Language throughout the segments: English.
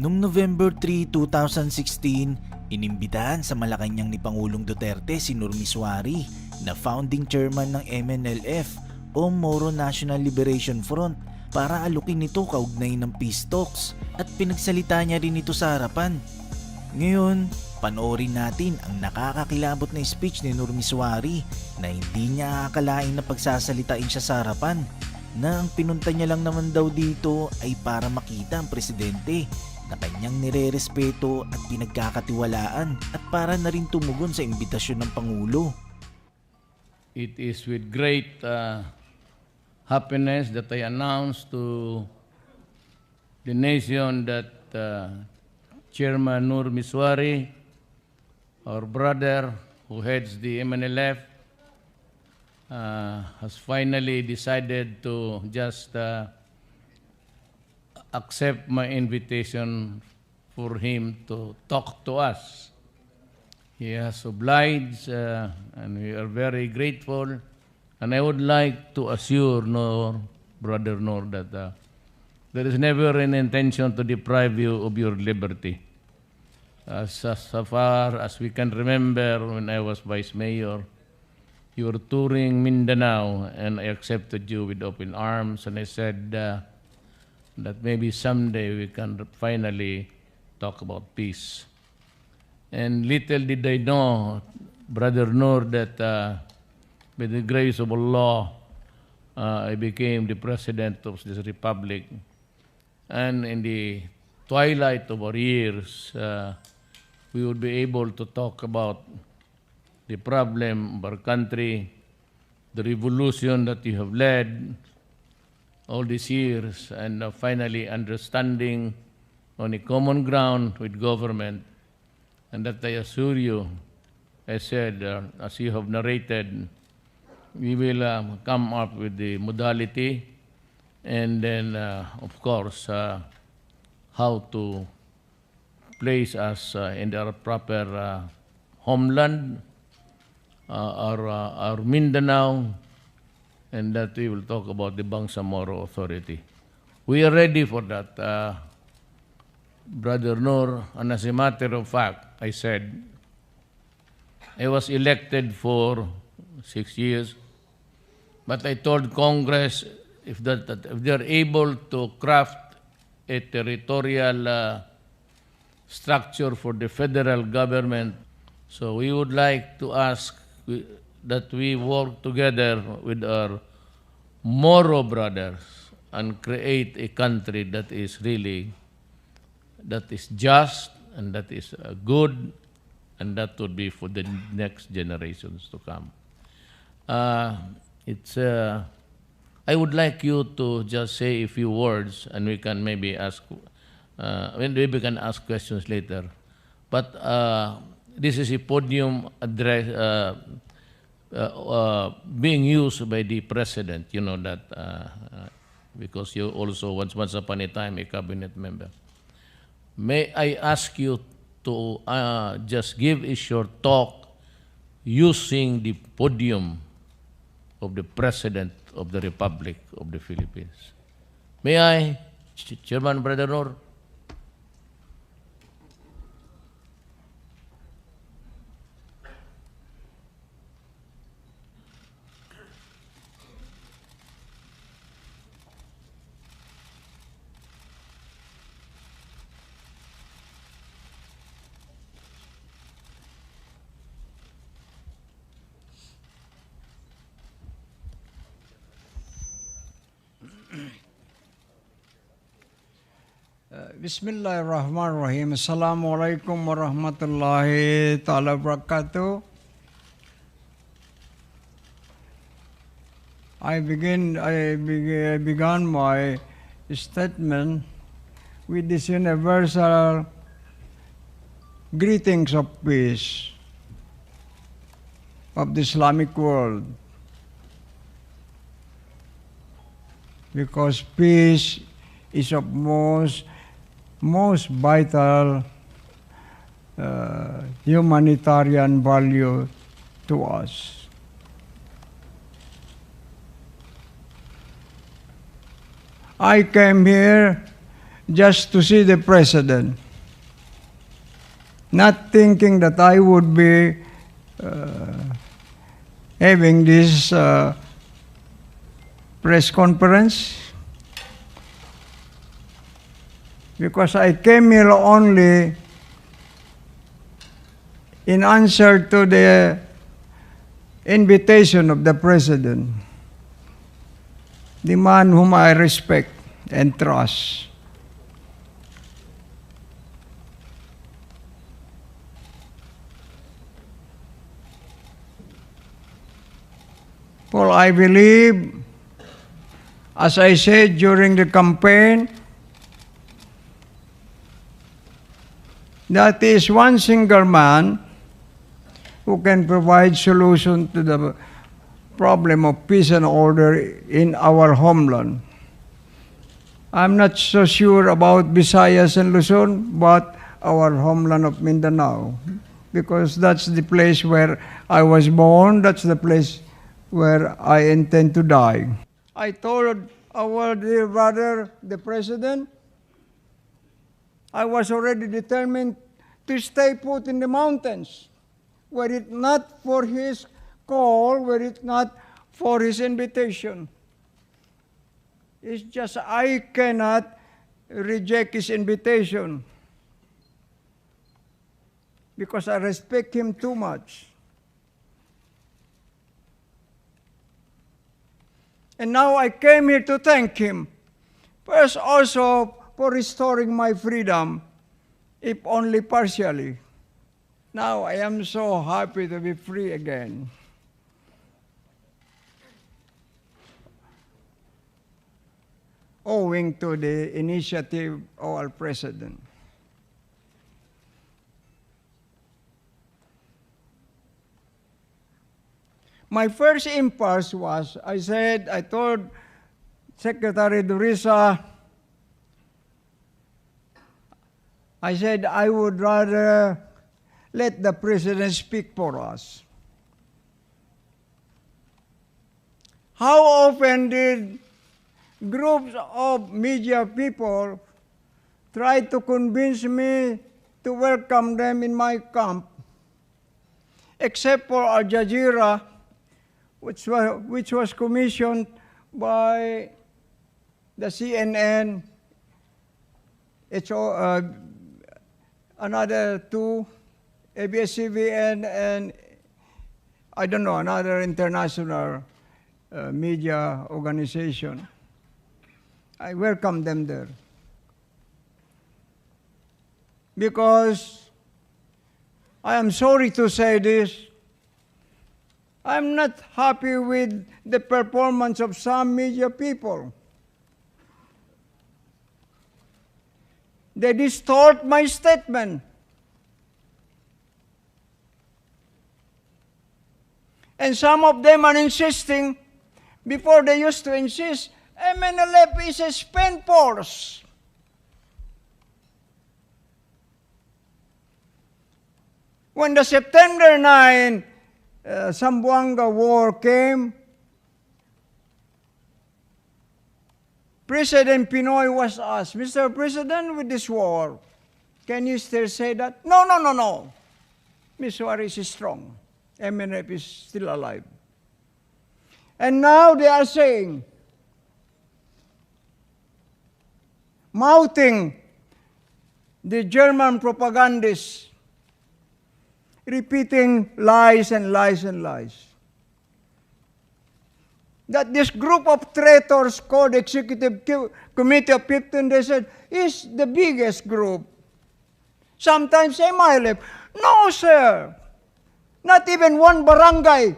Noong November 3, 2016, inimbitahan sa Malacanang ni Pangulong Duterte si NUR MISUARI na founding chairman ng MNLF o Moro National Liberation Front para alukin nito kaugnay ng peace talks at pinagsalita niya rin ito sa harapan. Ngayon, panoorin natin ang nakakakilabot na speech ni NUR MISUARI na hindi niya akalain na pagsasalitain siya sa harapan, na ang pinunta niya lang naman daw dito ay para makita ang presidente na kanyang nire-respeto at pinagkakatiwalaan at para na rin tumugon sa imbitasyon ng Pangulo. It is with great happiness that I announce to the nation that Chairman NUR MISUARI, our brother who heads the MNLF, has finally decided to just accept my invitation for him to talk to us. He has obliged, and we are very grateful. And I would like to assure Brother NUR, that there is never an intention to deprive you of your liberty. So far as we can remember, when I was Vice Mayor, you were touring Mindanao, and I accepted you with open arms, and I said that maybe someday we can finally talk about peace. And little did I know, Brother NUR, that by the grace of Allah, I became the President of this Republic. And in the twilight of our years, we would be able to talk about the problem of our country, the revolution that you have led all these years, and finally understanding on a common ground with government. And that I assure you, I said, as you have narrated, we will come up with the modality and then, of course, how to place us in our proper homeland, our Mindanao, and that we will talk about the Bangsamoro Authority. We are ready for that, Brother NUR, and as a matter of fact, I said, I was elected for 6 years, but I told Congress if they're able to craft a territorial structure for the federal government, so we would like to ask that we work together with our Moro brothers and create a country that is just and that is good, and that would be for the next generations to come. I would like you to just say a few words, and we can maybe ask, we can ask questions later. But this is a podium address being used by the President, you know that, because you also once upon a time a cabinet member. May I ask you to just give a short talk using the podium of the President of the Republic of the Philippines. May I, Chairman Brother NUR? Bismillahirrahmanirrahim. Assalamualaikum warahmatullahi ta'ala wabarakatuh. I began my statement with this universal greetings of peace of the Islamic world, because peace is of most vital humanitarian value to us. I came here just to see the President, not thinking that I would be having this press conference, because I came here only in answer to the invitation of the President, the man whom I respect and trust. Well, I believe, as I said during the campaign, that is one single man who can provide solution to the problem of peace and order in our homeland. I'm not so sure about Visayas and Luzon, but our homeland of Mindanao, because that's the place where I was born, that's the place where I intend to die. I told our dear brother, the President, I was already determined to stay put in the mountains, were it not for his call, were it not for his invitation. It's just I cannot reject his invitation because I respect him too much. And now I came here to thank him. First also for restoring my freedom, if only partially. Now I am so happy to be free again. Owing to the initiative of our President. My first impulse was, I told Secretary Durisa, I said, I would rather let the President speak for us. How often did groups of media people try to convince me to welcome them in my camp, except for Al Jazeera, which was commissioned by the CNN, another two, ABS-CBN, and I don't know, another international media organization. I welcome them there. Because I am sorry to say this, I'm not happy with the performance of some media people. They distort my statement. And some of them are insisting, before they used to insist, MNLF is a spent force. When the September 9 Zamboanga war came, President Pinoy was asked, Mr. President, with this war, can you still say that? No, no, no, no. Missouri is strong. MNF is still alive. And now they are saying, mouthing the German propagandists, repeating lies and lies and lies. That this group of traitors called Executive Committee of 15, they said, is the biggest group. Sometimes MILF. No, sir. Not even one barangay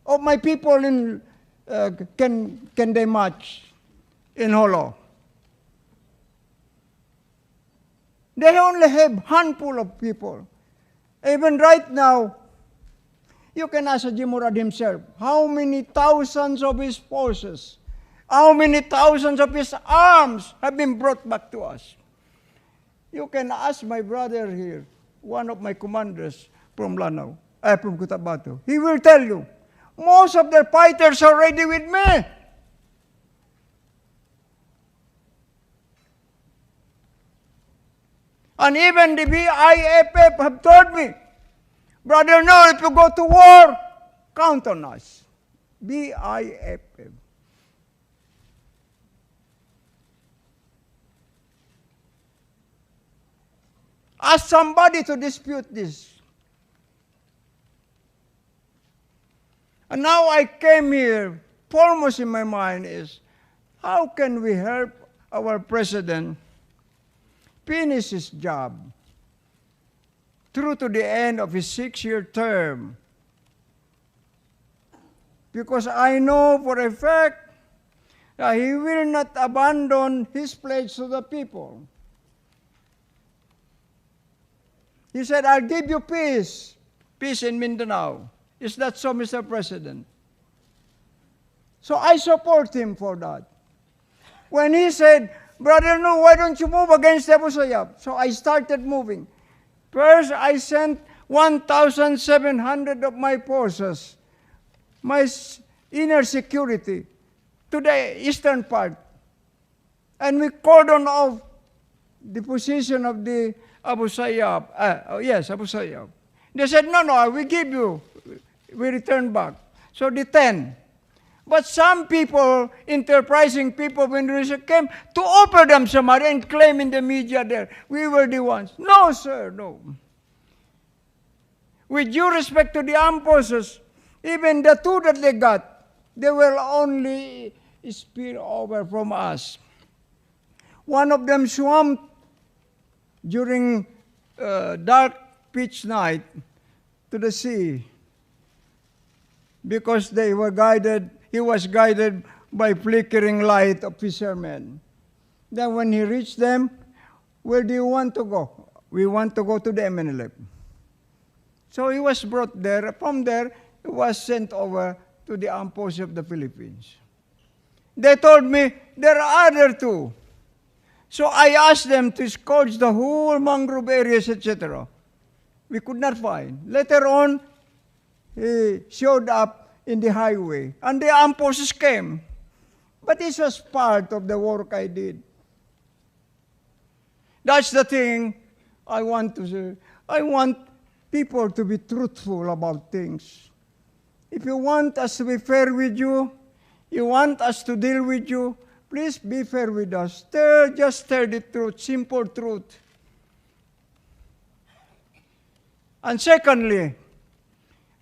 of my people in can they match in Holo. They only have handful of people. Even right now, you can ask Jimurad himself, how many thousands of his forces, how many thousands of his arms have been brought back to us? You can ask my brother here, one of my commanders from Lanao, from Cotabato. He will tell you, most of their fighters are already with me. And even the BIFF have told me, Brother Noel, if you go to war, count on us. BIFF. Ask somebody to dispute this. And now I came here, foremost in my mind is, how can we help our president finish his job through to the end of his 6-year term? Because I know for a fact that he will not abandon his pledge to the people. He said, I'll give you peace, peace in Mindanao. Is that so, Mr. President? So I support him for that. When he said, Brother, no, why don't you move against Abu Sayyaf? So I started moving. First, I sent 1,700 of my forces, my inner security, to the eastern part. And we cordoned off the position of the Abu Sayyaf. Abu Sayyaf. They said, no, we give you. We return back. So the 10. But some people, enterprising people, when Russia came, to offer them some money and claim in the media there, we were the ones. No, sir, no. With due respect to the armed forces, even the 2 that they got, they will only spill over from us. One of them swam during dark pitch night to the sea because he was guided by flickering light of fishermen. Then when he reached them, where do you want to go? We want to go to the MNLF. So he was brought there. From there, he was sent over to the armed forces of the Philippines. They told me, there are other 2. So I asked them to scourge the whole mangrove areas, etc. We could not find. Later on, he showed up in the highway, and the armed forces came. But this was part of the work I did. That's the thing I want to say. I want people to be truthful about things. If you want us to be fair with you, you want us to deal with you, please be fair with us. Just tell the truth, simple truth. And secondly,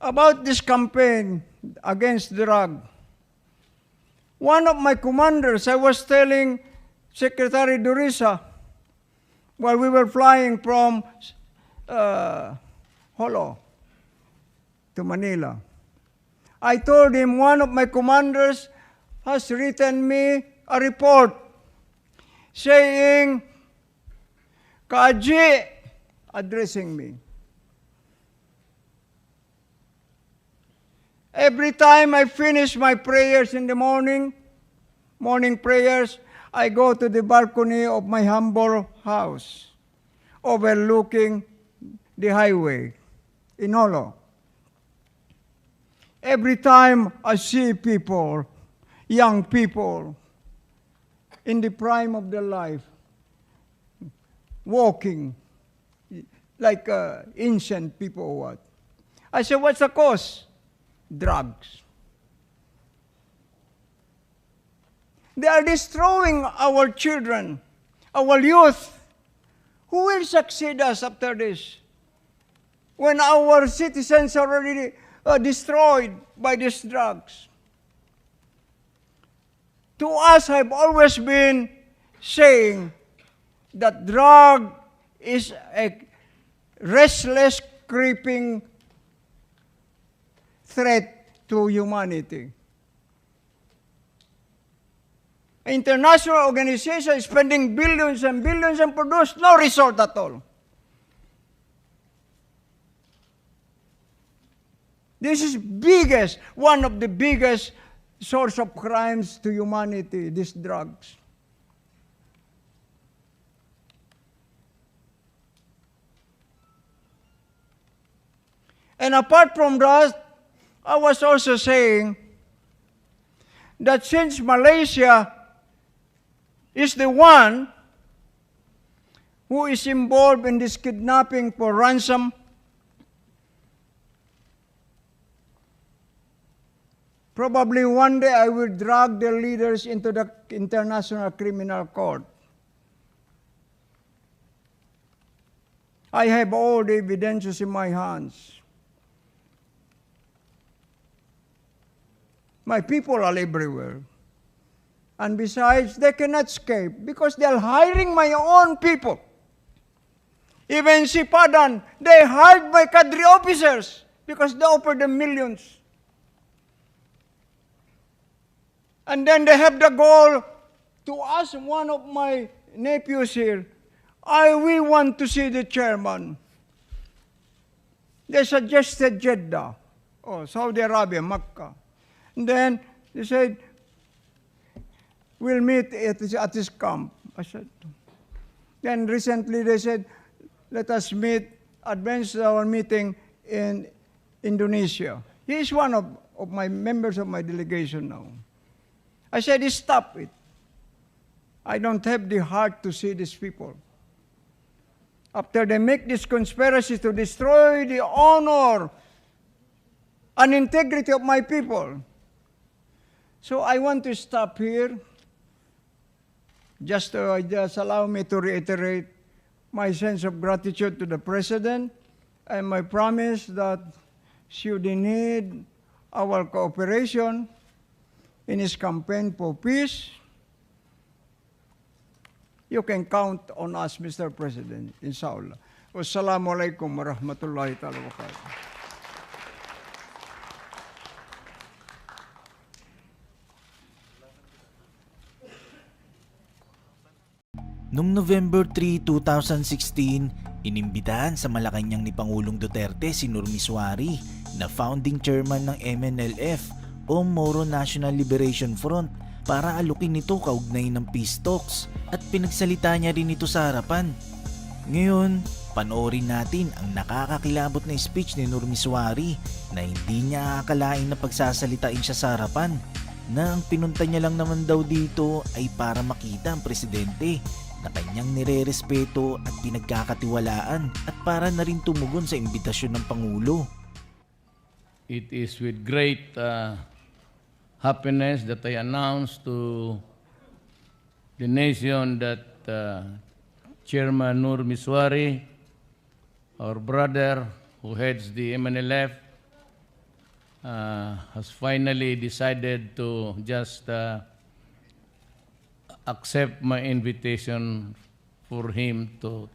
about this campaign against drug, one of my commanders, I was telling Secretary Durisa, while we were flying from Holo to Manila, I told him one of my commanders has written me a report saying, Kaji, addressing me. Every time I finish my prayers in the morning prayers, I go to the balcony of my humble house, overlooking the highway in Holo. Every time I see people, young people, in the prime of their life, walking like ancient people or what, I say, what's the cause? Drugs. They are destroying our children, our youth. Who will succeed us after this? When our citizens are already destroyed by these drugs. To us, I've always been saying that drug is a restless, creeping threat to humanity. International organization is spending billions and billions and produce no result at all. This is one of the biggest source of crimes to humanity, these drugs. And apart from that, I was also saying that since Malaysia is the one who is involved in this kidnapping for ransom. Probably one day I will drag their leaders into the International Criminal Court. I have all the evidences in my hands. My people are everywhere. And besides, they cannot escape because they are hiring my own people. Even Sipadan, they hired my cadre officers because they offered them millions. And then they have the goal to ask one of my nephews here, we want to see the chairman. They suggested Jeddah, Saudi Arabia, Makkah. And then they said, we'll meet at his camp. I said, then recently they said, let us advance our meeting in Indonesia. He is one of my members of my delegation now. I said, stop it. I don't have the heart to see these people. After they make this conspiracy to destroy the honor and integrity of my people. So I want to stop here. Just allow me to reiterate my sense of gratitude to the President and my promise that should he need our cooperation in his campaign for peace, you can count on us, Mr. President, inshallah. Wassalamualaikum warahmatullahi ta'ala wabarakatuh. Noong November 3, 2016, inimbitahan sa Malacanang ni Pangulong Duterte si NUR MISUARI na founding chairman ng MNLF o Moro National Liberation Front para alukin nito kaugnay ng peace talks at pinagsalita niya rin ito sa harapan. Ngayon, panoorin natin ang nakakakilabot na speech ni NUR MISUARI na hindi niya akalain na pagsasalitain siya sa harapan, na ang pinunta niya lang naman daw dito ay para makita ang presidente na kanyang nire-respeto at pinagkakatiwalaan at para na rin tumugon sa imbitasyon ng Pangulo. It is with great happiness that I announce to the nation that Chairman NUR MISUARI, our brother who heads the MNLF, has finally decided to just accept my invitation for him to